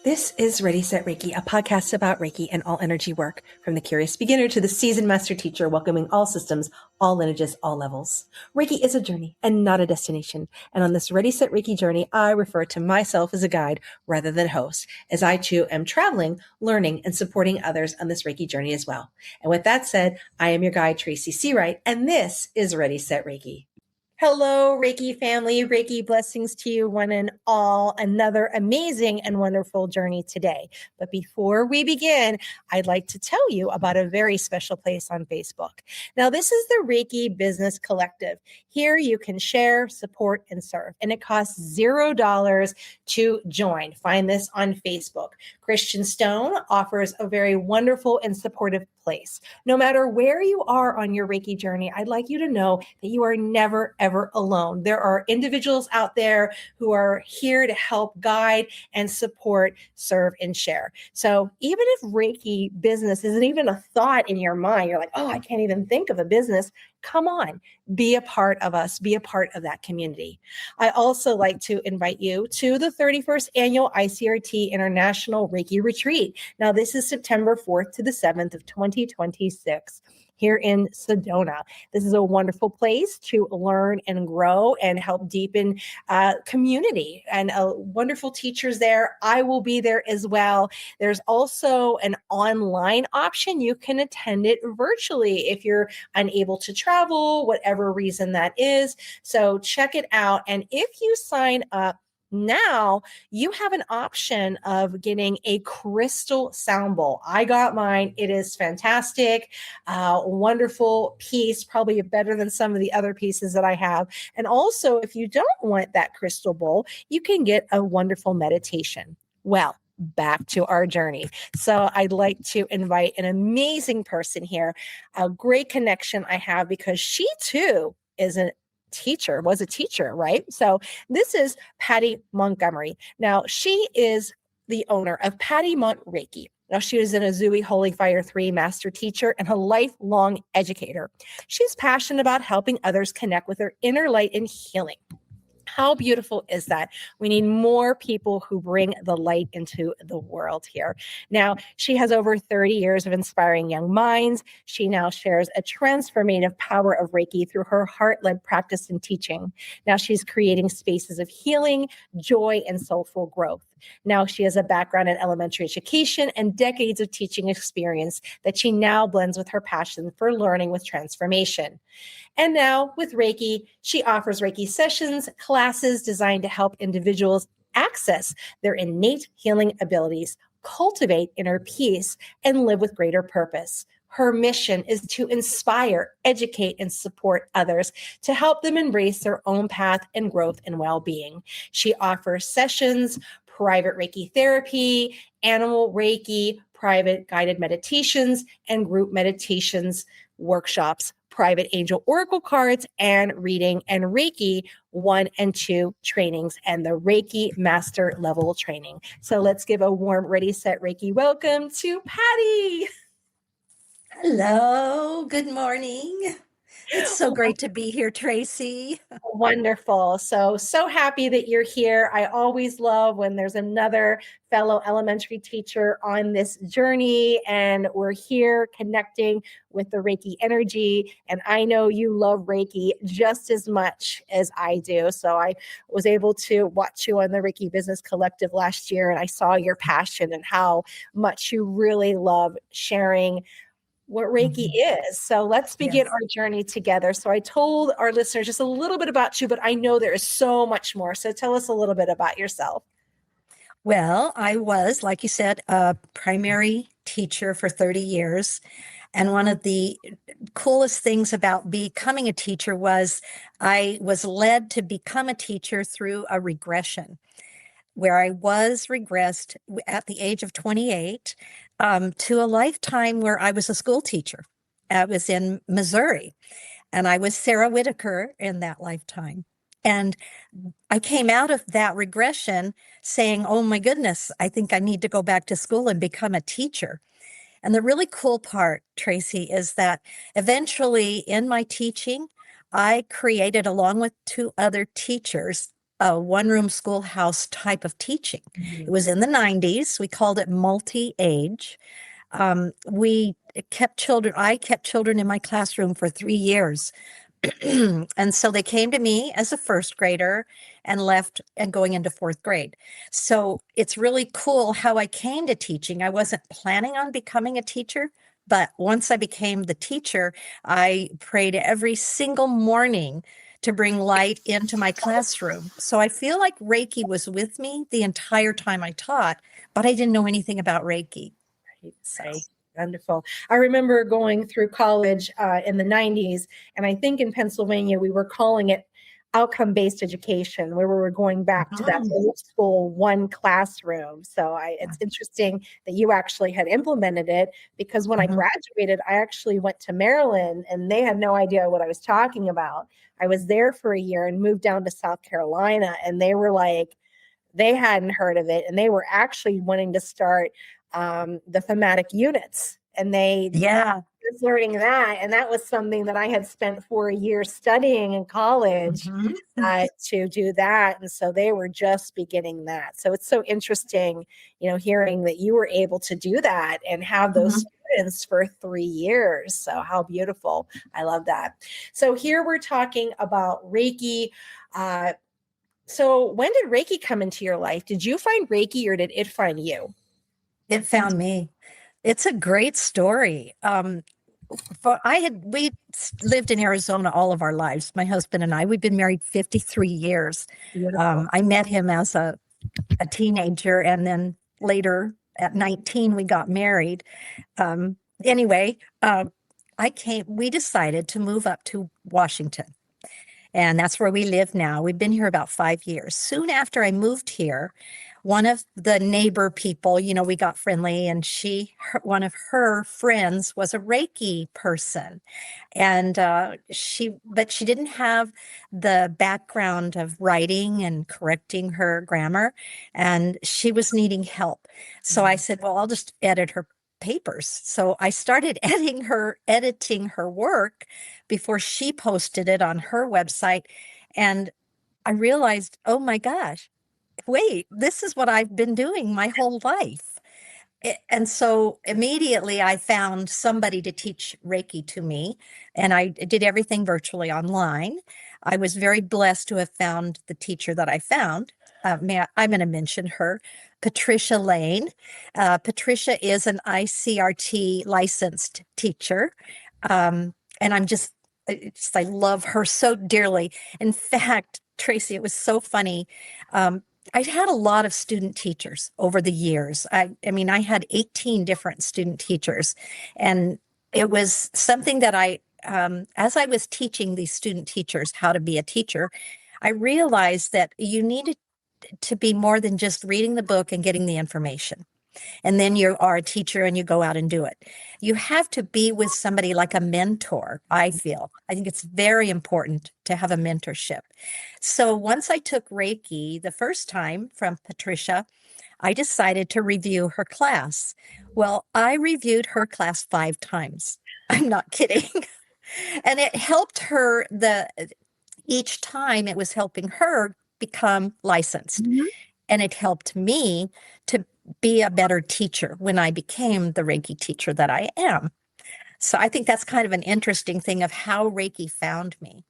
This is Ready, Set, Reiki, a podcast about Reiki and all energy work, from the curious beginner to the seasoned master teacher, welcoming all systems, all lineages, all levels. Reiki is a journey and not a destination. And on this Ready, Set, Reiki journey, I refer to myself as a guide rather than host, as I too am traveling, learning, and supporting others on this Reiki journey as well. And with that said, I am your guide, Tracy Seawright, and this is Ready, Set, Reiki. Hello, Reiki family. Reiki blessings to you, one and all. Another amazing and wonderful journey today. But before we begin, I'd like to tell you about a very special place on Facebook. Now, this is the Reiki Business Collective. Here you can share, support, and serve. And it costs $0 to join. Find this on Facebook. Christian Stone offers a very wonderful and supportive place. No matter where you are on your Reiki journey, I'd like you to know that you are never, ever alone. There are individuals out there who are here to help guide and support, serve, and share. So even if Reiki business isn't even a thought in your mind, you're like, oh, I can't even think of a business. Come on, be a part of us, be a part of that community. I also like to invite you to the 31st annual ICRT International Reiki Retreat. Now, this is September 4th to the 7th of 2026. Here in Sedona. This is a wonderful place to learn and grow and help deepen community, and wonderful teachers there. I will be there as well. There's also an online option. You can attend it virtually if you're unable to travel, whatever reason that is. So check it out. And if you sign up now, you have an option of getting a crystal sound bowl. I got mine. It is fantastic. Wonderful piece, probably better than some of the other pieces that I have. And also, if you don't want that crystal bowl, you can get a wonderful meditation. Well, back to our journey. So I'd like to invite an amazing person here, a great connection I have, because she too is was a teacher, right? So this is Patty Montgomery. Now, she is the owner of Patty Mont Reiki. Now, she is an Usui Holy Fire 3 master teacher and a lifelong educator. She's passionate about helping others connect with their inner light and healing. How beautiful is that? We need more people who bring the light into the world here. Now, she has over 30 years of inspiring young minds. She now shares a transformative power of Reiki through her heart-led practice and teaching. Now, she's creating spaces of healing, joy, and soulful growth. Now, she has a background in elementary education and decades of teaching experience that she now blends with her passion for learning with transformation. And now with Reiki, she offers Reiki sessions, classes designed to help individuals access their innate healing abilities, cultivate inner peace, and live with greater purpose. Her mission is to inspire, educate, and support others to help them embrace their own path and growth and well-being. She offers sessions, private Reiki therapy, animal Reiki, private guided meditations, and group meditations, workshops, private angel oracle cards, and reading, and Reiki 1 and 2 trainings, and the Reiki master level training. So let's give a warm Ready, Set, Reiki welcome to Patty. Hello, good morning. It's so great to be here, Tracy. Wonderful. So happy that you're here. I always love when there's another fellow elementary teacher on this journey, and we're here connecting with the Reiki energy. And I know you love Reiki just as much as I do. So I was able to watch you on the Reiki Business Collective last year, and I saw your passion and how much you really love sharing what Reiki is. So let's begin our journey together. So I told our listeners just a little bit about you, but I know there is so much more. So tell us a little bit about yourself. Well, I was, like you said, a primary teacher for 30 years. And one of the coolest things about becoming a teacher was I was led to become a teacher through a regression, where I was regressed at the age of 28 to a lifetime where I was a school teacher. I was in Missouri, and I was Sarah Whitaker in that lifetime. And I came out of that regression saying, oh my goodness, I think I need to go back to school and become a teacher. And the really cool part, Tracy, is that eventually in my teaching, I created, along with 2 other teachers, a one-room schoolhouse type of teaching. It Mhm. was in the 90s. We called it multi-age. We kept children, I kept children in my classroom for 3 years. And so they came to me as a first grader and left and going into fourth grade. So it's really cool how I came to teaching. I wasn't planning on becoming a teacher, but once I became the teacher, I prayed every single morning to bring light into my classroom. So I feel like Reiki was with me the entire time I taught, but I didn't know anything about Reiki. Right, So, right. Wonderful. I remember going through college in the 90s, and I think in Pennsylvania we were calling it outcome-based education, where we were going back to that mhm, old school one classroom. So yeah. it's interesting that you actually had implemented it, because when I Mhm. graduated, I actually went to Maryland and they had no idea what I was talking about. I was there for a year and moved down to South Carolina, and they were like, they hadn't heard of it, and they were actually wanting to start the thematic units, and they Yeah. was learning that, and that was something that I had spent 4 years studying in college Mhm. to do that, and so they were just beginning that. So it's so interesting, hearing that you were able to do that and have those Mhm. students for 3 years. So how beautiful! I love that. So here we're talking about Reiki. Uh, so when did Reiki come into your life? Did you find Reiki or did it find you? It found me. It's a great story. We lived in Arizona all of our lives. My husband and I, we've been married 53 years. Beautiful. I met him as a teenager, and then later at 19, we got married. Anyway, we decided to move up to Washington. And that's where we live now. We've been here about 5 years. Soon after I moved here, one of the neighbor people, we got friendly, and one of her friends was a Reiki person. And but she didn't have the background of writing and correcting her grammar, and she was needing help. So I said, well, I'll just edit her papers. So I started editing her work before she posted it on her website. And I realized, oh my gosh, wait, this is what I've been doing my whole life. And so immediately I found somebody to teach Reiki to me, and I did everything virtually online. I was very blessed to have found the teacher that I found. I'm going to mention her, Patricia Lane. Patricia is an ICRT licensed teacher. And I love her so dearly. In fact, Tracy, it was so funny. I've had a lot of student teachers over the years. I mean, I had 18 different student teachers, and it was something that as I was teaching these student teachers how to be a teacher, I realized that you needed to be more than just reading the book and getting the information. And then you are a teacher and you go out and do it. You have to be with somebody like a mentor, I feel. I think it's very important to have a mentorship. So once I took Reiki the first time from Patricia, I decided to review her class. Well, I reviewed her class 5 times. I'm not kidding. And it helped her each time it was helping her become licensed. Mhm. And it helped me to be a better teacher when I became the Reiki teacher that I am. So I think that's kind of an interesting thing of how Reiki found me.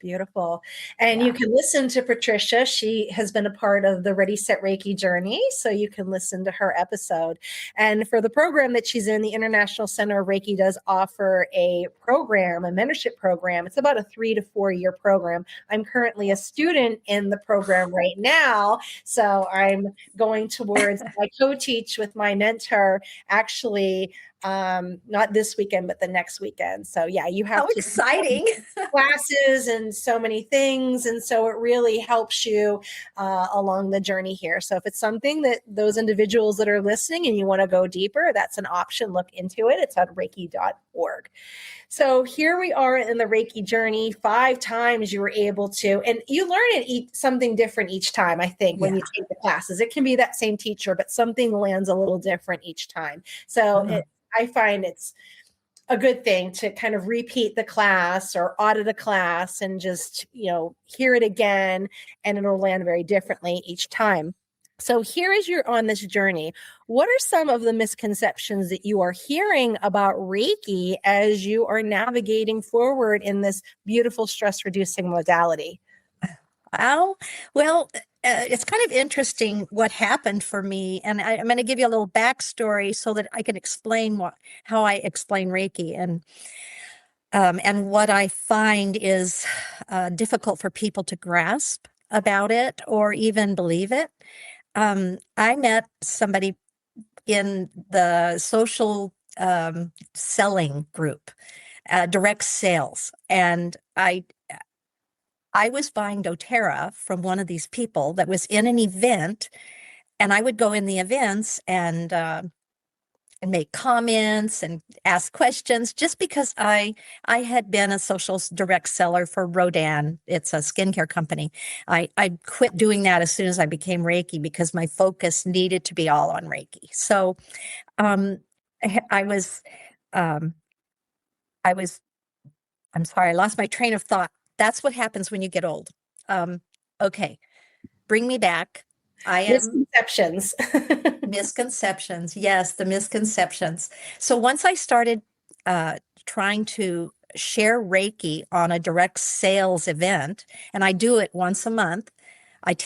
Beautiful. And you Yeah. can listen to Patricia. She has been a part of the Ready Set Reiki journey, so you can listen to her episode. And for the program that she's in, the International Center of Reiki does offer a program, a mentorship program. It's about a 3 to 4 year program. I'm currently a student in the program right now, so I'm going towards, I co-teach with my mentor actually, not this weekend, but the next weekend. So yeah, you How have to exciting. classes and so many things. And so it really helps you along the journey here. So if it's something that those individuals that are listening and you want to go deeper, that's an option. Look into it. It's at reiki.org. So here we are in the Reiki journey. 5 times you were able to, and you learn something different each time. I think when Yeah. you take the classes, it can be that same teacher, but something lands a little different each time. So Mhm. I find it's a good thing to kind of repeat the class or audit a class and just, hear it again, and it'll land very differently each time. So here, as you're on this journey, what are some of the misconceptions that you are hearing about Reiki as you are navigating forward in this beautiful stress reducing modality? Oh, well, it's kind of interesting what happened for me. And I'm going to give you a little backstory so that I can explain how I explain Reiki. And what I find is difficult for people to grasp about it or even believe it. I met somebody in the social selling group, direct sales, and I was buying doTERRA from one of these people that was in an event, and I would go in the events and make comments and ask questions just because I had been a social direct seller for Rodan. It's a skincare company. I quit doing that as soon as I became Reiki because my focus needed to be all on Reiki. So um, I was um, I was I'm sorry, I lost my train of thought. That's what happens when you get old. Um, okay, bring me back. I am Misconceptions. misconceptions. Yes, the misconceptions. So once I started trying to share Reiki on a direct sales event, and I do it once a month, I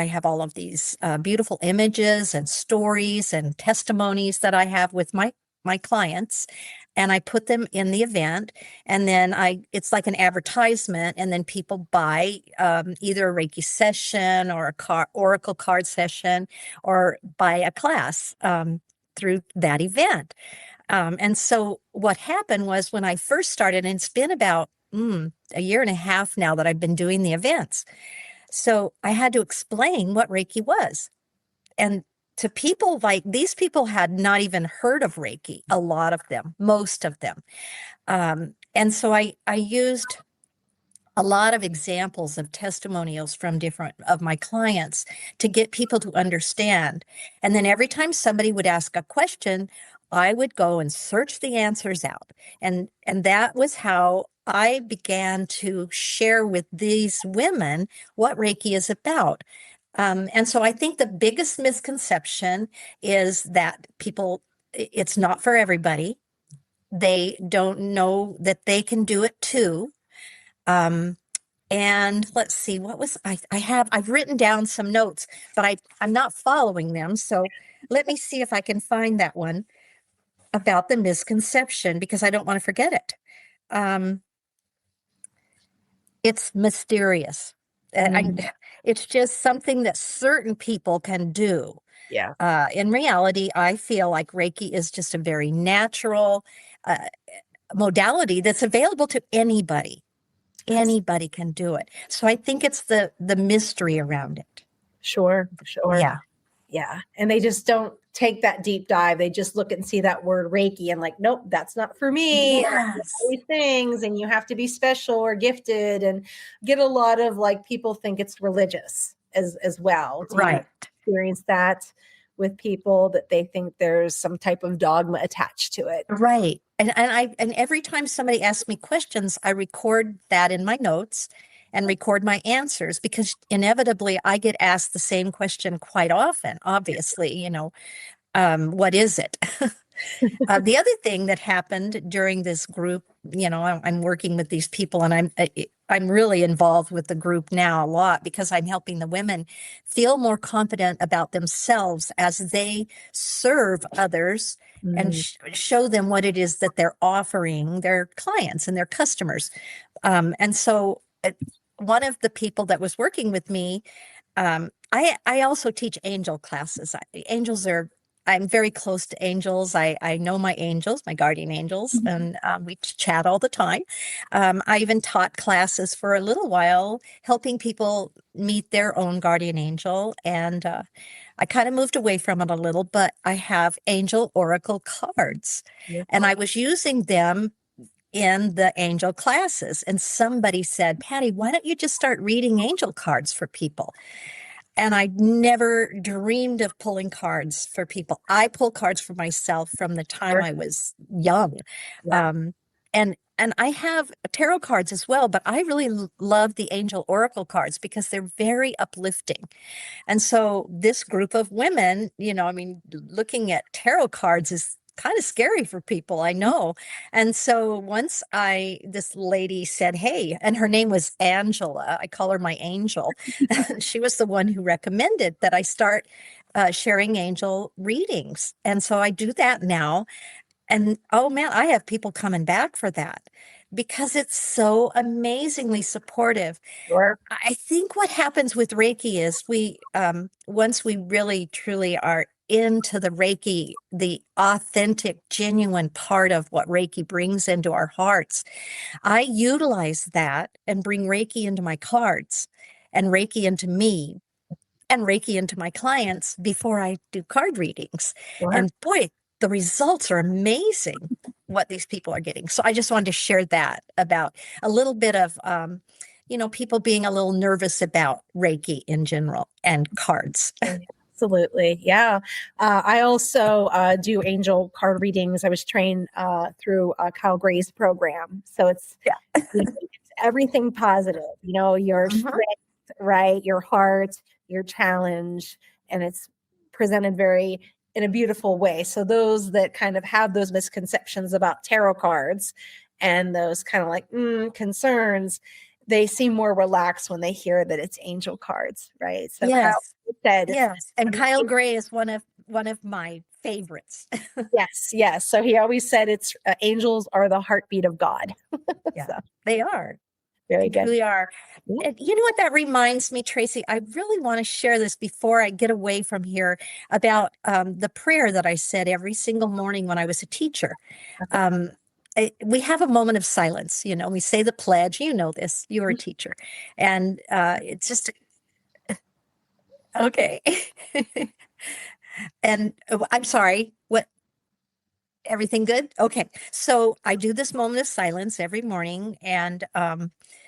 have all of these beautiful images and stories and testimonies that I have with my clients, and I put them in the event, and then it's like an advertisement, and then people buy either a Reiki session or a oracle card session or buy a class through that event. And so what happened was when I first started, and it's been about a year and a half now that I've been doing the events. So I had to explain what Reiki was. And to people, like these people had not even heard of Reiki, a lot of them, most of them. And so I used a lot of examples of testimonials from different of my clients to get people to understand. And then every time somebody would ask a question, I would go and search the answers out. And that was how I began to share with these women what Reiki is about. And so I think the biggest misconception is that it's not for everybody. They don't know that they can do it too. And let's see, I've written down some notes, but I'm not following them. So let me see if I can find that one about the misconception because I don't want to forget it. It's mysterious. It's just something that certain people can do. Yeah. In reality, I feel like Reiki is just a very natural modality that's available to anybody. Anybody can do it. So I think it's the mystery around it. Sure. Yeah. Yeah. And they just don't take that deep dive. They just look and see that word Reiki and like, nope, that's not for me. Yes. All these things, and you have to be special or gifted, and get a lot of like people think it's religious as well. Do Right. you experience that with people that they think there's some type of dogma attached to it? Right. And every time somebody asks me questions, I record that in my notes and record my answers because inevitably I get asked the same question quite often, obviously, what is it? The other thing that happened during this group, I'm working with these people and I'm really involved with the group now a lot because I'm helping the women feel more confident about themselves as they serve others and show them what it is that they're offering their clients and their customers. And so one of the people that was working with me, I also teach angel classes. I'm very close to angels. I know my angels, my guardian angels, and we chat all the time. I even taught classes for a little while, helping people meet their own guardian angel. And I kind of moved away from it a little, but I have angel oracle cards, and I was using them in the angel classes. And somebody said, Patty, why don't you just start reading angel cards for people? And I never dreamed of pulling cards for people. I pull cards for myself from the time Sure. I was young. Yeah. Um, and I have tarot cards as well, but I really love the angel oracle cards because they're very uplifting. And so this group of women, I mean, looking at tarot cards is kind of scary for people, I know. And so once this lady said, hey, and her name was Angela, I call her my angel. She was the one who recommended that I start sharing angel readings. And so I do that now. And oh man, I have people coming back for that because it's so amazingly supportive. Sure. I think what happens with Reiki is once we really truly are into the Reiki, the authentic, genuine part of what Reiki brings into our hearts, I utilize that and bring Reiki into my cards and Reiki into me and Reiki into my clients before I do card readings. Sure. And boy, the results are amazing what these people are getting. So I just wanted to share that about a little bit of, people being a little nervous about Reiki in general and cards. Absolutely. Yeah. I also do angel card readings. I was trained through Kyle Gray's program. So Yeah. it's everything positive, your Mhm. strength, right? Your heart, your challenge, and it's presented very in a beautiful way. So those that kind of have those misconceptions about tarot cards and those kind of like concerns, they seem more relaxed when they hear that it's angel cards, right? So Kyle Yes. said it's Yes. And Kyle Gray is one of my favorites. yes, yes. So he always said it's angels are the heartbeat of God. Yeah, So they are. very They good. truly are. Yeah. And you know what that reminds me, Tracy? I really want to share this before I get away from here about the prayer that I said every single morning when I was a teacher. Okay. We have a moment of silence. We say the pledge. You know this. You're a teacher. And it's just, okay. And I'm sorry, what? Everything good? Okay. So I do this moment of silence every morning, and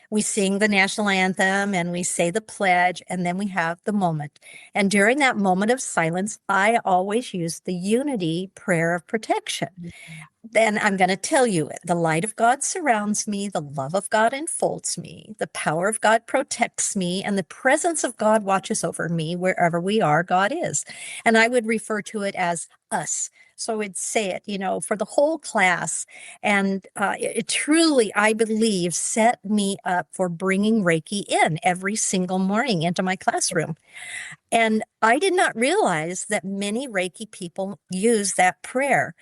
we sing the national anthem and we say the pledge, and then we have the moment. And during that moment of silence, I always use the unity prayer of protection. Then I'm going to tell you it. The light of God surrounds me, the love of God enfolds me, the power of God protects me, and the presence of God watches over me wherever we are, God is. And I would refer to it as us. So I would say it, for the whole class. And it truly, I believe, set me up for bringing Reiki in every single morning into my classroom. And I did not realize that many Reiki people use that prayer.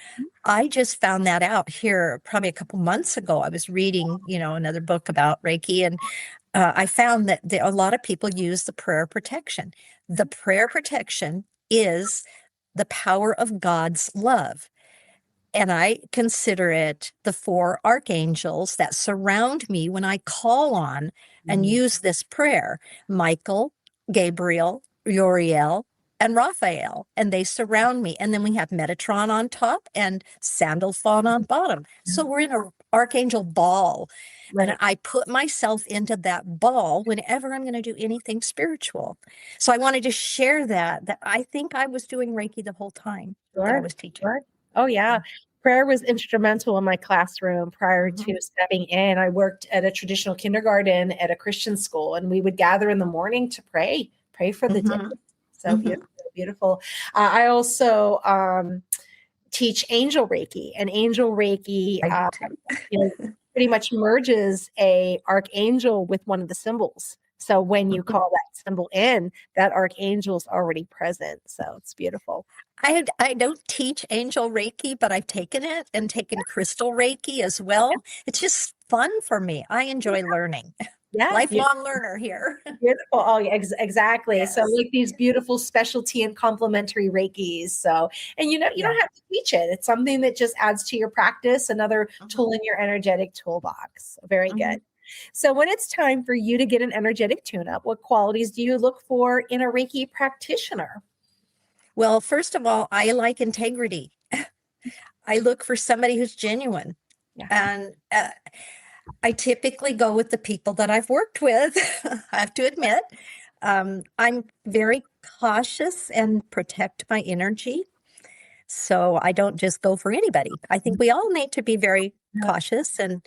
I just found that out here probably a couple months ago. I was reading, another book about Reiki, and I found that a lot of people use the prayer of protection. The prayer of protection is the power of God's love. And I consider it the four archangels that surround me when I call on and use this prayer: Michael, Gabriel, Uriel, and Raphael. And they surround me. And then we have Metatron on top and Sandalphon on bottom. So we're in an archangel ball. Right. And I put myself into that ball whenever I'm going to do anything spiritual. So I wanted to share that I think I was doing Reiki the whole time that I was teaching. Sure. Oh yeah. Prayer was instrumental in my classroom prior to stepping in. I worked at a traditional kindergarten at a Christian school, and we would gather in the morning to pray for the day. So beautiful, beautiful. I also teach angel Reiki, and angel Reiki, I do too. pretty much merges a archangel with one of the symbols. So when you call that symbol in, that archangel is already present. So it's beautiful. I don't teach angel Reiki, but I've taken it and taken crystal Reiki as well. It's just fun for me. I enjoy learning. Yeah, Lifelong learner here. beautiful. Oh, yeah, exactly. Yes. So like these beautiful specialty and complementary Reikis. So, and you don't have to teach it. It's something that just adds to your practice, another tool in your energetic toolbox. Very good. So when it's time for you to get an energetic tune-up, what qualities do you look for in a Reiki practitioner? Well, first of all, I like integrity. I look for somebody who's genuine. Yeah. And I typically go with the people that I've worked with, I have to admit. I'm very cautious and protect my energy. So I don't just go for anybody. I think we all need to be very cautious and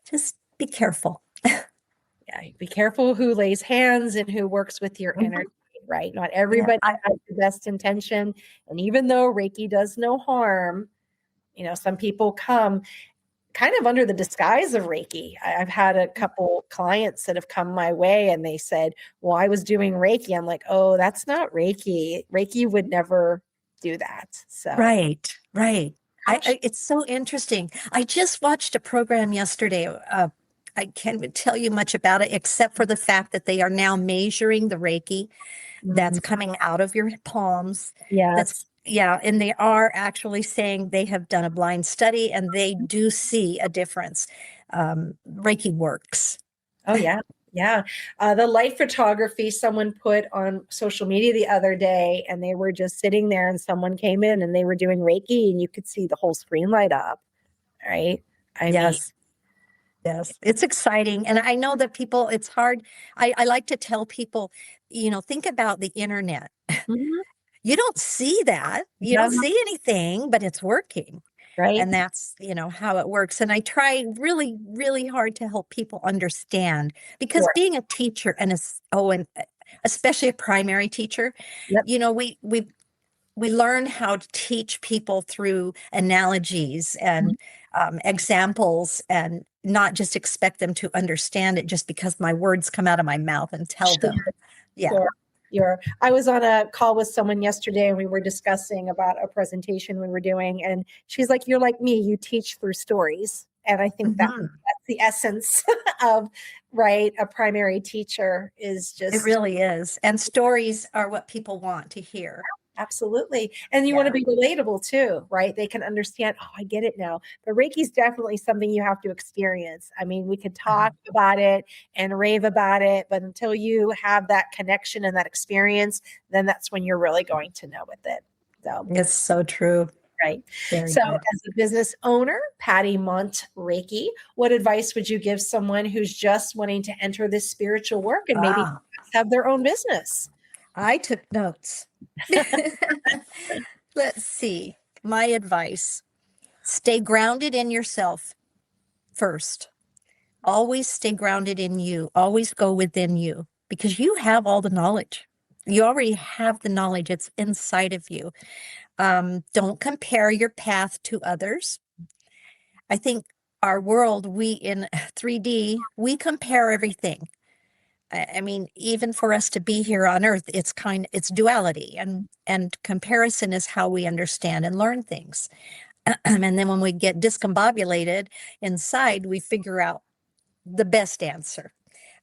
just be careful. Yeah, be careful who lays hands and who works with your energy, right? Not everybody has the best intention. And even though Reiki does no harm, some people come kind of under the disguise of Reiki. I've had a couple clients that have come my way and they said, well, I was doing Reiki. I'm like, oh, that's not Reiki. Reiki would never do that. So Right. It's so interesting. I just watched a program yesterday. I can't tell you much about it except for the fact that they are now measuring the Reiki that's coming out of your palms. Yes. And they are actually saying they have done a blind study and they do see a difference. Reiki works. Oh, yeah. Yeah. The light photography someone put on social media the other day, and they were just sitting there and someone came in and they were doing Reiki and you could see the whole screen light up. Right. Yes. It's exciting. And I know that people, it's hard. I like to tell people, think about the internet. You don't see that. You don't see anything, but it's working. Right. And that's, how it works. And I try really, really hard to help people understand because being a teacher and especially a primary teacher, we learn how to teach people through analogies and examples and not just expect them to understand it just because my words come out of my mouth and tell them. Yeah. I was on a call with someone yesterday and we were discussing about a presentation we were doing. And she's like, you're like me, you teach through stories. And I think that's the essence of, a primary teacher is just. It really is. And stories are what people want to hear. Absolutely. And you want to be relatable too, right? They can understand, oh, I get it now. But Reiki is definitely something you have to experience. I mean, we could talk about it and rave about it, but until you have that connection and that experience, then that's when you're really going to know with it. So it's so true. Right. Very so good. As a business owner, Patty Reiki, what advice would you give someone who's just wanting to enter this spiritual work and maybe have their own business? I took notes. Let's see. My advice, stay grounded in yourself first. Always stay grounded in you. Always go within you because you have all the knowledge. You already have the knowledge. It's inside of you. Don't compare your path to others. I think our world, we in 3D, we compare everything. I mean, even for us to be here on Earth, it's duality, and comparison is how we understand and learn things. And then when we get discombobulated inside, we figure out the best answer.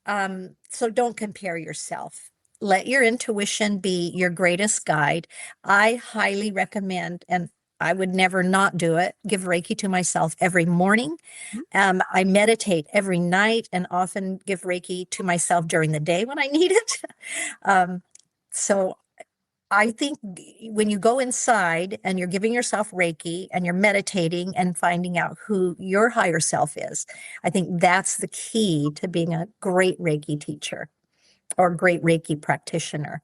So don't compare yourself. Let your intuition be your greatest guide. I highly recommend, and I would never not do it, give Reiki to myself every morning. I meditate every night and often give Reiki to myself during the day when I need it. So I think when you go inside and you're giving yourself Reiki and you're meditating and finding out who your higher self is, I think that's the key to being a great Reiki teacher or great Reiki practitioner.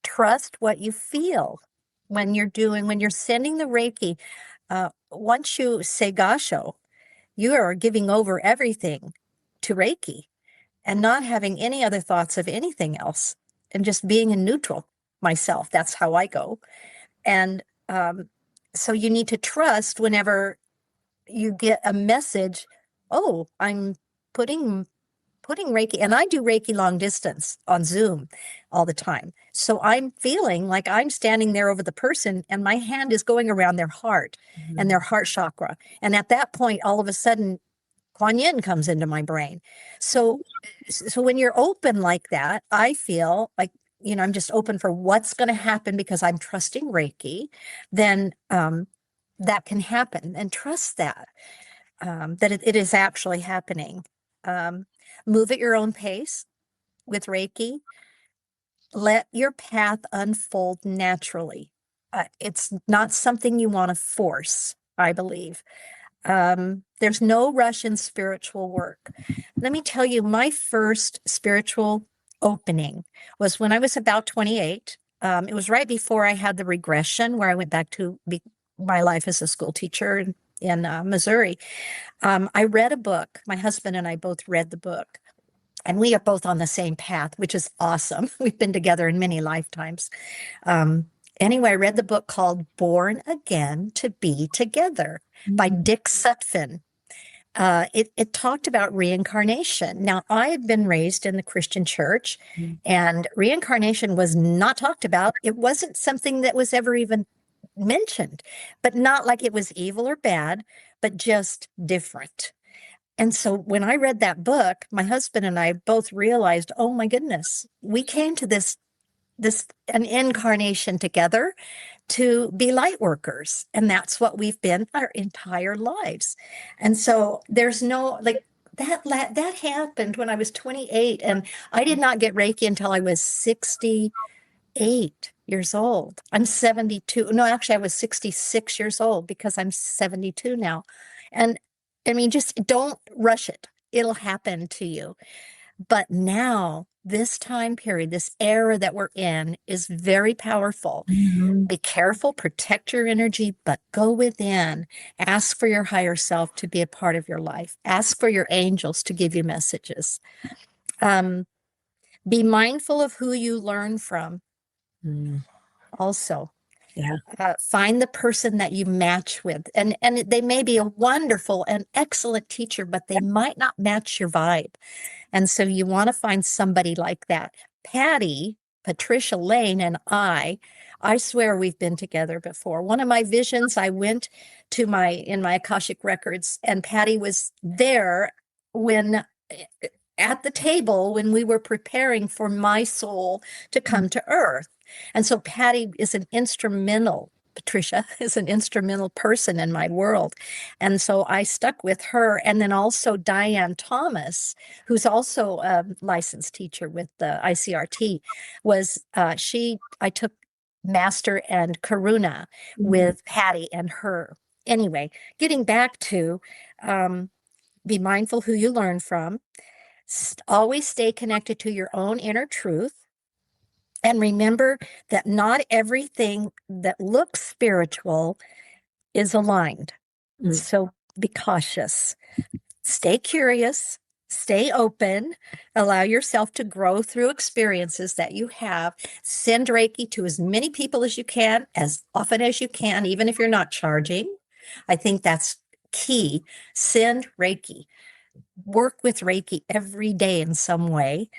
Trust what you feel when you're sending the Reiki. Once you say gasho, you are giving over everything to Reiki and not having any other thoughts of anything else and just being in neutral myself. That's how I go. And so you need to trust whenever you get a message, oh, I'm putting Reiki, and I do Reiki long distance on Zoom all the time. So I'm feeling like I'm standing there over the person and my hand is going around their heart and their heart chakra. And at that point, all of a sudden, Kuan Yin comes into my brain. So when you're open like that, I feel like, I'm just open for what's going to happen because I'm trusting Reiki, then that can happen, and trust that it is actually happening. Move at your own pace with Reiki. Let your path unfold naturally. It's not something you want to force, I believe. There's no rush in spiritual work. Let me tell you, my first spiritual opening was when I was about 28. It was right before I had the regression where I went back to my life as a school teacher in Missouri. I read a book. My husband and I both read the book, and we are both on the same path, which is awesome. We've been together in many lifetimes. Um, anyway, I read the book called Born Again to Be Together by Dick Sutphin. It talked about reincarnation. Now, I had been raised in the Christian church, and reincarnation was not talked about. It wasn't something that was ever even mentioned, but not like it was evil or bad, but just different. And so when I read that book, my husband and I both realized, oh my goodness, we came to this an incarnation together to be light workers. And that's what we've been our entire lives. And so there's no like that happened when I was 28, and I did not get Reiki until I was 68 years old. I'm 72. No, actually I was 66 years old because I'm 72 now. And I mean, just don't rush it. It'll happen to you. But now, this time period, this era that we're in is very powerful. Be careful, protect your energy, but go within. Ask for your higher self to be a part of your life. Ask for your angels to give you messages. Be mindful of who you learn from also. Yeah. Find the person that you match with. And they may be a wonderful and excellent teacher, but they might not match your vibe. And so you want to find somebody like that. Patricia Lane, and I swear we've been together before. One of my visions, I went to in my Akashic records, and Patty was there at the table when we were preparing for my soul to come to Earth. And so Patricia is an instrumental person in my world. And so I stuck with her. And then also Diane Thomas, who's also a licensed teacher with the ICRT, I took Master and Karuna with Patty and her. Anyway, getting back to be mindful who you learn from. Always stay connected to your own inner truth. And remember that not everything that looks spiritual is aligned. So be cautious. Stay curious. Stay open. Allow yourself to grow through experiences that you have. Send Reiki to as many people as you can, as often as you can, even if you're not charging. I think that's key. Send Reiki. Work with Reiki every day in some way.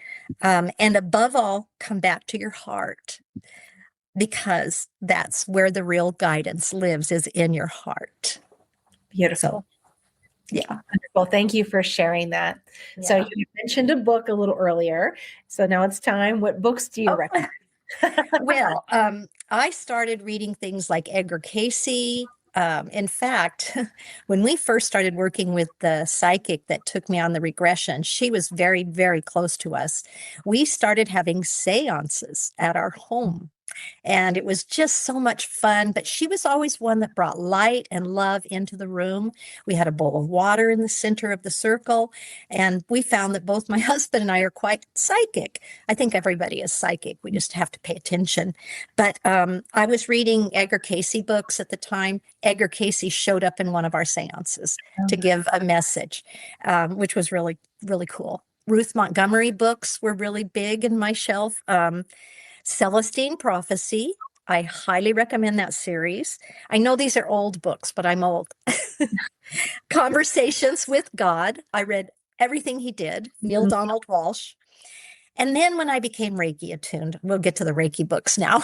And above all, come back to your heart, because that's where the real guidance lives, is in your heart. Beautiful. Yeah. Wonderful. Thank you for sharing that. Yeah. So you mentioned a book a little earlier. So now it's time. What books do you recommend? Well, I started reading things like Edgar Cayce. In fact, when we first started working with the psychic that took me on the regression, she was very, very close to us. We started having seances at our home. And it was just so much fun. But she was always one that brought light and love into the room. We had a bowl of water in the center of the circle. And we found that both my husband and I are quite psychic. I think everybody is psychic. We just have to pay attention. But I was reading Edgar Cayce books at the time. Edgar Cayce showed up in one of our seances to give a message, which was really, really cool. Ruth Montgomery books were really big in my shelf. Celestine Prophecy. I highly recommend that series. I know these are old books, but I'm old. Conversations with God. I read everything he did. Neil Donald Walsh. And then when I became Reiki attuned, we'll get to the Reiki books now.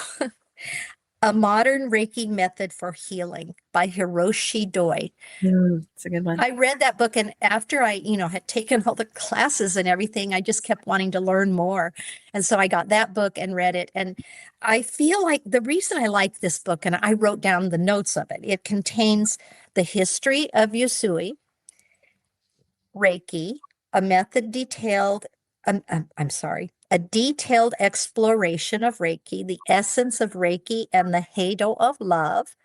A Modern Reiki Method for Healing by Hiroshi Doi. It's a good one. I read that book, and after I, had taken all the classes and everything, I just kept wanting to learn more. And so I got that book and read it. And I feel like the reason I like this book, and I wrote down the notes of it, it contains the history of Usui, Reiki, a detailed exploration of Reiki, the essence of Reiki and the halo of love,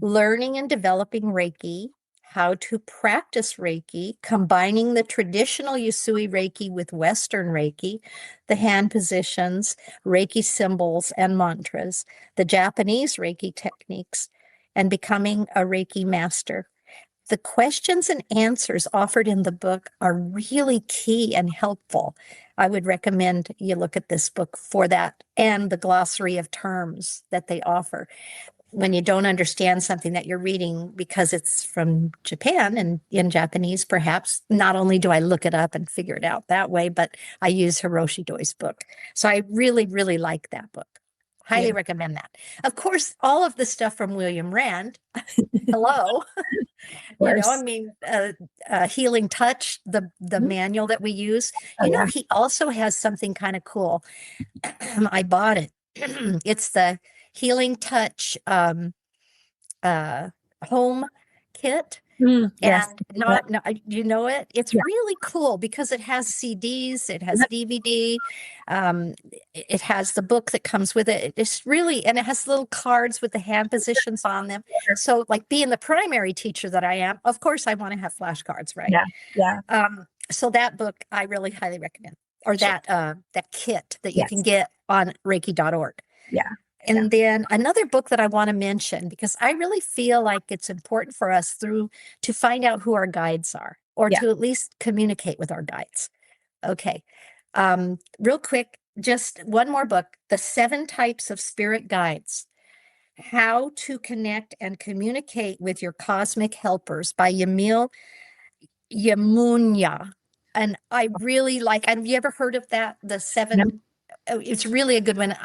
learning and developing Reiki, how to practice Reiki, combining the traditional Usui Reiki with Western Reiki, the hand positions, Reiki symbols and mantras, the Japanese Reiki techniques, and becoming a Reiki master. The questions and answers offered in the book are really key and helpful. I would recommend you look at this book for that and the glossary of terms that they offer. When you don't understand something that you're reading because it's from Japan and in Japanese, perhaps, not only do I look it up and figure it out that way, but I use Hiroshi Doi's book. So I really, really like that book. Highly recommend that. Of course, all of the stuff from William Rand. Hello. I mean, Healing Touch, the manual that we use. He also has something kind of cool. I bought it. It's the Healing Touch home kit. Yes. And you know it? It's really cool because it has CDs, it has DVD, it has the book that comes with it. It's really, and it has little cards with the hand positions on them. So like being the primary teacher that I am, of course I want to have flashcards, right? Yeah. So that book I really highly recommend, or that kit that you can get on Reiki.org. Yeah. And then another book that I want to mention, because I really feel like it's important for us to find out who our guides are, or to at least communicate with our guides. Okay. Real quick, just one more book, The 7 Types of Spirit Guides, How to Connect and Communicate with Your Cosmic Helpers by Yamil Yamunya. And I really like, have you ever heard of that? The 7, it's really a good one.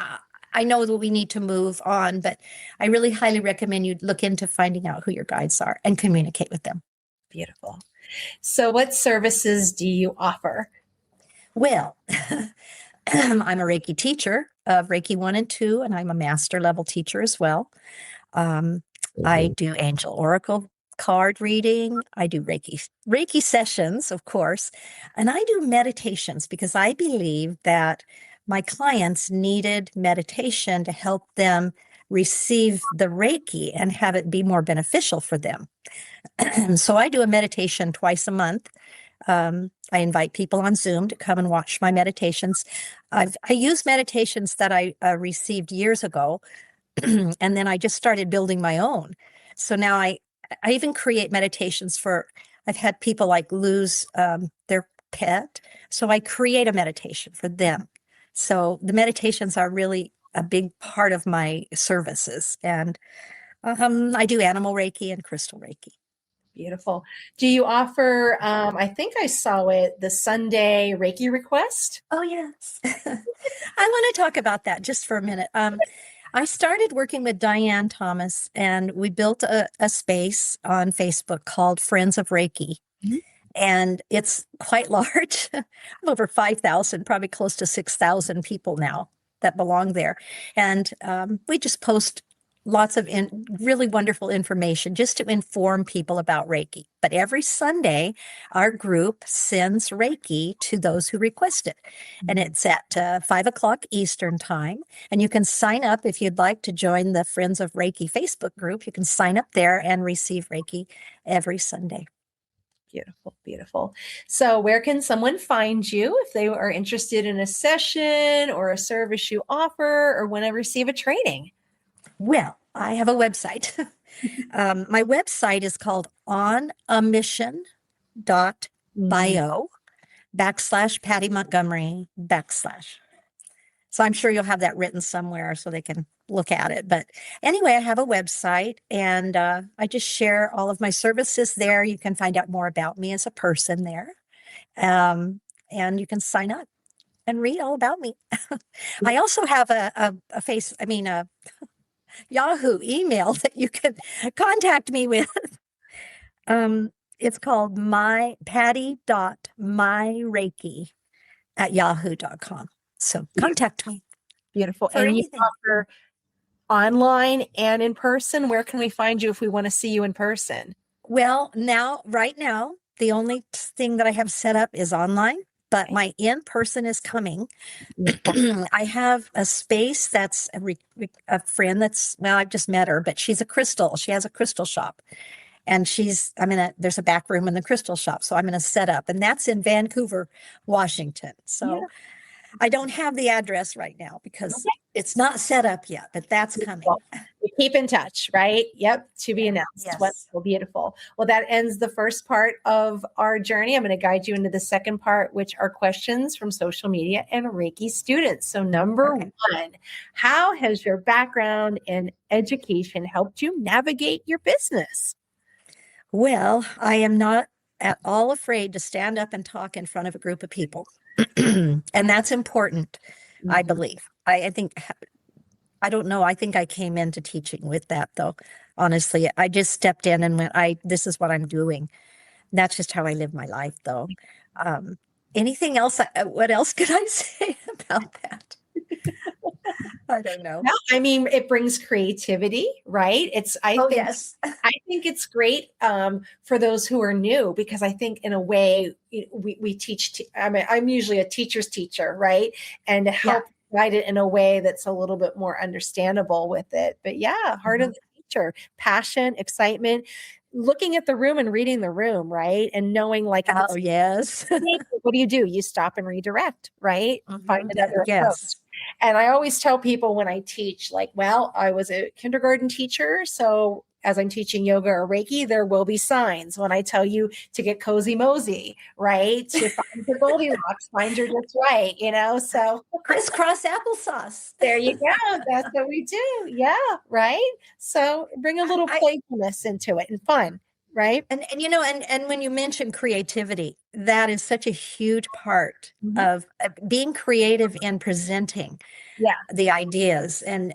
I know that we need to move on, but I really highly recommend you look into finding out who your guides are and communicate with them. Beautiful. So what services do you offer? Well, I'm a Reiki teacher of Reiki 1 and 2, and I'm a master level teacher as well. I do angel oracle card reading. I do Reiki sessions, of course, and I do meditations because I believe that my clients needed meditation to help them receive the Reiki and have it be more beneficial for them. So I do a meditation twice a month. I invite people on Zoom to come and watch my meditations. I use meditations that I received years ago, and then I just started building my own. So now I even create meditations I've had people like lose their pet. So I create a meditation for them. So the meditations are really a big part of my services. And I do animal Reiki and crystal Reiki. Beautiful. Do you offer, I think I saw it, the Sunday Reiki request? Oh, yes. I want to talk about that just for a minute. I started working with Diane Thomas, and we built a space on Facebook called Friends of Reiki. Mm-hmm. And it's quite large. I'm over 5,000, probably close to 6,000 people now that belong there. And we just post lots of really wonderful information just to inform people about Reiki. But every Sunday, our group sends Reiki to those who request it. And it's at 5 o'clock Eastern time. And you can sign up if you'd like to join the Friends of Reiki Facebook group. You can sign up there and receive Reiki every Sunday. Beautiful, beautiful. So where can someone find you if they are interested in a session or a service you offer or want to receive a training? Well, I have a website. My website is called onamission.bio/Patty Montgomery / So I'm sure you'll have that written somewhere so they can look at it. But anyway, I have a website, and I just share all of my services there. You can find out more about me as a person there. And you can sign up and read all about me. I also have a Yahoo email that you can contact me with. It's called patty.myreiki@yahoo.com. So contact me. Beautiful. And you offer online and in person. Where can we find you if we want to see you in person? Well, right now, the only thing that I have set up is online, but my in-person is coming. I have a space that's a friend I've just met her, but she has a crystal shop. And there's a back room in the crystal shop. So I'm going to set up, and that's in Vancouver, Washington. So I don't have the address right now because it's not set up yet, but that's coming. We keep in touch, right? Yep. To be announced. Yes. Wonderful, beautiful. Well, that ends the first part of our journey. I'm going to guide you into the second part, which are questions from social media and Reiki students. So number one, how has your background in education helped you navigate your business? Well, I am not at all afraid to stand up and talk in front of a group of people. And that's important, I believe. I think, I don't know. I think I came into teaching with that, though. Honestly, I just stepped in and went, this is what I'm doing. That's just how I live my life, though. Anything else? What else could I say about that? I don't know. No, I mean, it brings creativity, right? I think it's great for those who are new, because I think in a way we teach. I'm usually a teacher's teacher, right? And to help guide it in a way that's a little bit more understandable with it. But heart of the teacher, passion, excitement, looking at the room and reading the room, right? And knowing what do? You stop and redirect, right? Find another approach. And I always tell people when I teach, I was a kindergarten teacher. So as I'm teaching yoga or Reiki, there will be signs when I tell you to get cozy mosey, right? To find your Goldilocks, find your just right, so crisscross applesauce. There you go. That's what we do. Yeah. Right. So bring a little playfulness into it and fun. Right. And when you mention creativity, that is such a huge part of being creative in presenting the ideas. And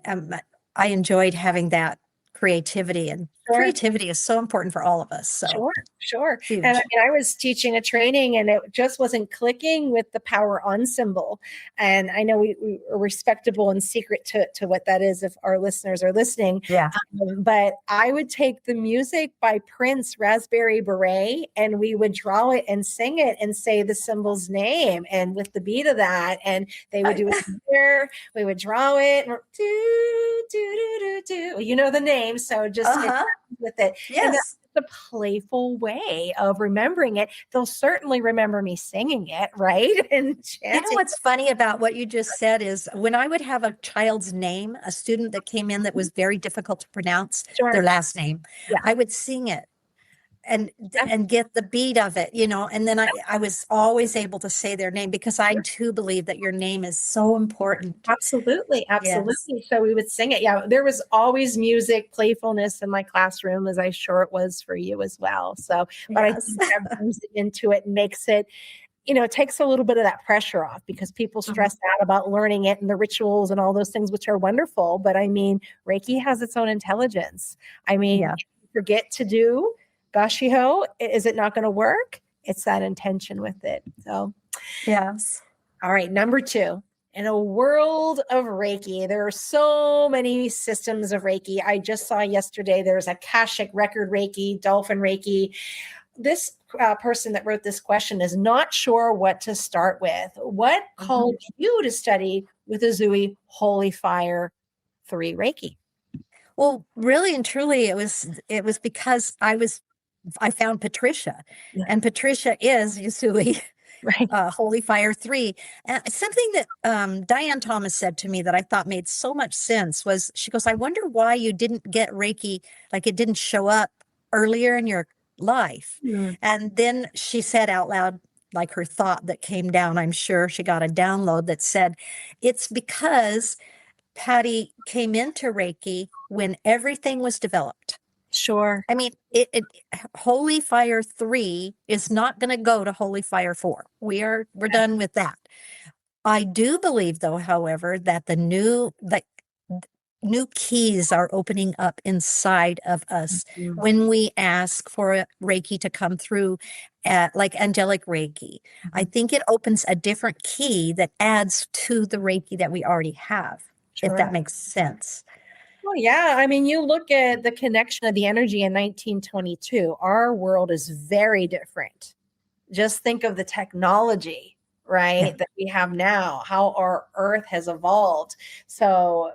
I enjoyed having that creativity, and creativity is so important for all of us. So Sure. Huge. And I was teaching a training and it just wasn't clicking with the power on symbol. And I know we are respectable and secret to what that is if our listeners are listening. Yeah. But I would take the music by Prince, Raspberry Beret, and we would draw it and sing it and say the symbol's name and with the beat of that. And they would do it here. We would draw it. And do. Well, you know the name. So just with it. Yes. And that's a playful way of remembering it. They'll certainly remember me singing it, right? And chanting. You know what's funny about what you just said is when I would have a child's name, a student that came in that was very difficult to pronounce their last name, I would sing it and get the beat of it, and then I was always able to say their name because I too believe that your name is so important. Absolutely. Yes. So we would sing it. Yeah. There was always music, playfulness in my classroom, as I'm sure it was for you as well. So, but I think that brings it into it and makes it, it takes a little bit of that pressure off because people stress out about learning it and the rituals and all those things, which are wonderful. But I mean, Reiki has its own intelligence. I mean, you forget to do Gashiho, is it not going to work? It's that intention with it. So, yes. All right. Number 2, in a world of Reiki, there are so many systems of Reiki. I just saw yesterday, there's Akashic Record Reiki, Dolphin Reiki. This person that wrote this question is not sure what to start with. What called you to study with Usui Holy Fire 3 Reiki? Well, really and truly, it was because I found Patricia, and Patricia is Usui, Holy Fire 3. Something that Diane Thomas said to me that I thought made so much sense was, she goes, I wonder why you didn't get Reiki, like it didn't show up earlier in your life. And then she said out loud, like her thought that came down, I'm sure she got a download that said, it's because Patty came into Reiki when everything was developed. Sure. I mean, Holy Fire 3 is not going to go to Holy Fire 4. We're done with that. I do believe, though, however, that the new keys are opening up inside of us when we ask for Reiki to come through, like angelic Reiki. I think it opens a different key that adds to the Reiki that we already have, if that makes sense. Well, yeah. I mean, you look at the connection of the energy in 1922. Our world is very different. Just think of the technology, right, that we have now, how our earth has evolved. So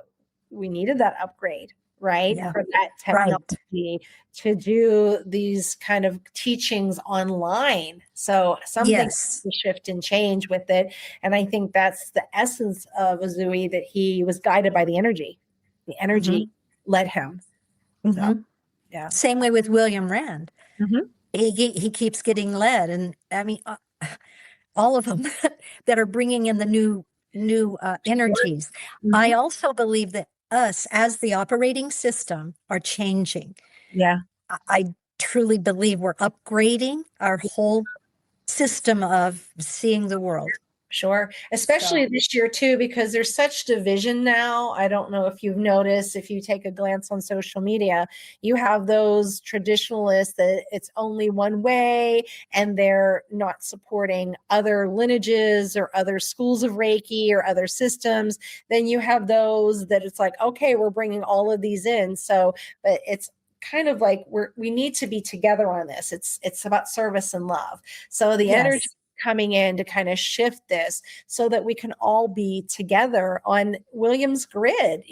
we needed that upgrade, right? Yeah. For that Right. technology to do these kind of teachings online. So something Yes. to shift and change with it. And I think that's the essence of Usui, that he was guided by the energy. The energy led him. So, Mhm. yeah. Same way with William Rand. Mhm. He keeps getting led, and I mean, all of them that are bringing in the new energies. I Mhm. also believe that us as the operating system are changing. Yeah. I truly believe we're upgrading our whole system of seeing the world. Sure. Especially So, this year too, because there's such division now. I don't know if you've noticed, if you take a glance on social media, you have those traditionalists that it's only one way and they're not supporting other lineages or other schools of Reiki or other systems. Then you have those that it's like, okay, we're bringing all of these in. So, but it's kind of like we need to be together on this. It's about service and love. So the energy yes, coming in to kind of shift this so that we can all be together on William's grid.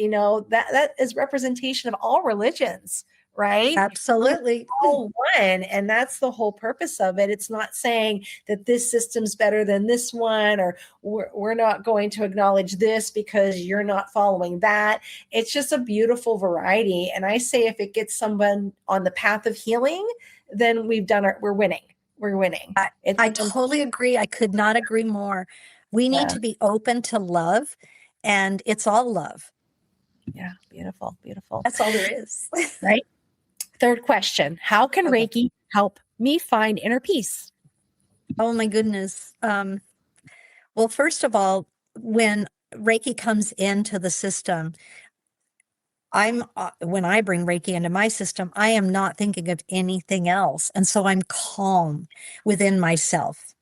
That is representation of all religions, right? We're absolutely. all one, and that's the whole purpose of it. It's not saying that this system's better than this one, or we're not going to acknowledge this because you're not following that. It's just a beautiful variety. And I say if it gets someone on the path of healing, then we're winning. We're winning. I totally agree. I could not agree more. We need Yeah. to be open to love, and it's all love. Yeah, beautiful, beautiful. That's all there is. Right. Third question. How can Okay. Reiki help me find inner peace? Oh my goodness. Well, first of all, when Reiki comes into the system, when I bring Reiki into my system, I am not thinking of anything else. And so I'm calm within myself.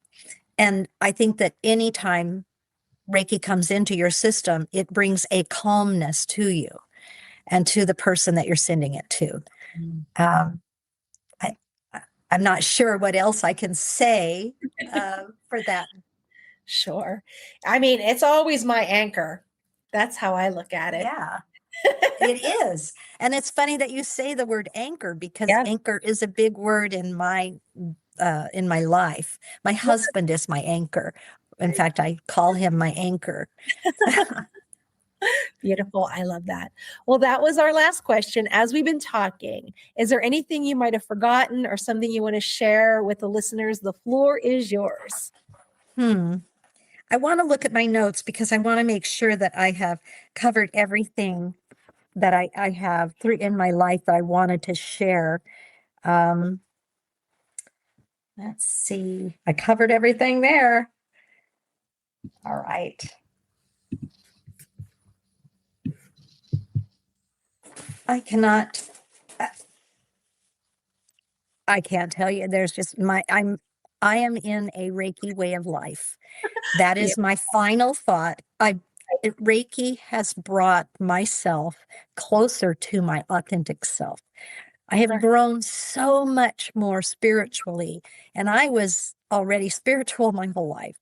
And I think that anytime Reiki comes into your system, it brings a calmness to you and to the person that you're sending it to. Um, I, I'm not sure what else I can say for that. Sure. I mean, it's always my anchor. That's how I look at it. Yeah, it is. And it's funny that you say the word anchor, because Yeah. anchor is a big word in my life. My husband is my anchor. In fact, I call him my anchor. Beautiful. I love that. Well, that was our last question. As we've been talking, is there anything you might have forgotten or something you want to share with the listeners? The floor is yours. I want to look at my notes because I want to make sure that I have covered everything that I have through in my life that I wanted to share. Um, let's see. I covered everything there. All right. I cannot. I can't tell you. There's just I am in a Reiki way of life. That Yeah. is my final thought. Reiki has brought myself closer to my authentic self. I have grown so much more spiritually, and I was already spiritual my whole life.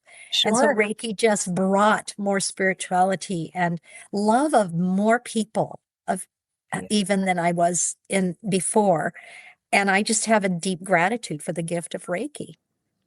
And so Sure. Reiki just brought more spirituality and love of more people, of even than I was in before. And I just have a deep gratitude for the gift of Reiki.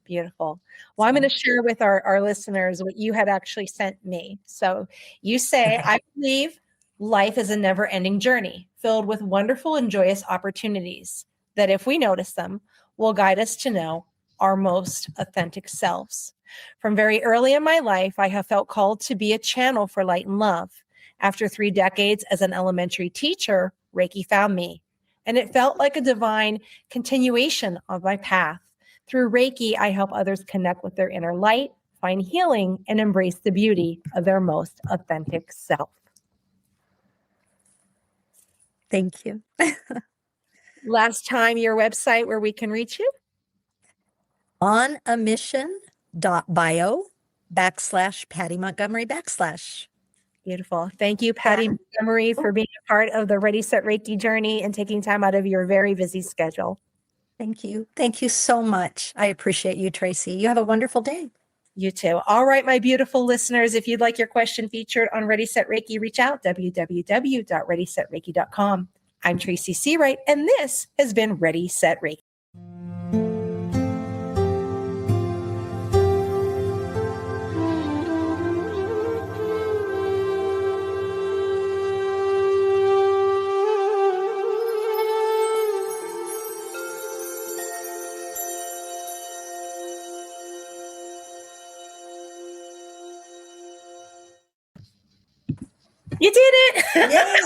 Beautiful. Well, I'm going to share with our listeners what you had actually sent me. So you say, Okay. I believe life is a never ending journey filled with wonderful and joyous opportunities that, if we notice them, will guide us to know our most authentic selves. From very early in my life, I have felt called to be a channel for light and love. After 3 decades as an elementary teacher, Reiki found me, and it felt like a divine continuation of my path. Through Reiki, I help others connect with their inner light, find healing, and embrace the beauty of their most authentic self. Thank you. Last time, your website where we can reach you? onAmission.bio/Patty Montgomery /. Beautiful. Thank you, Patty Montgomery, for being a part of the Ready, Set, Reiki journey and taking time out of your very busy schedule. Thank you. Thank you so much. I appreciate you, Tracy. You have a wonderful day. You too. All right, my beautiful listeners, if you'd like your question featured on Ready, Set, Reiki, reach out, www.readysetreiki.com. I'm Tracy Seawright, and this has been Ready, Set, Reiki. You did it! Yay!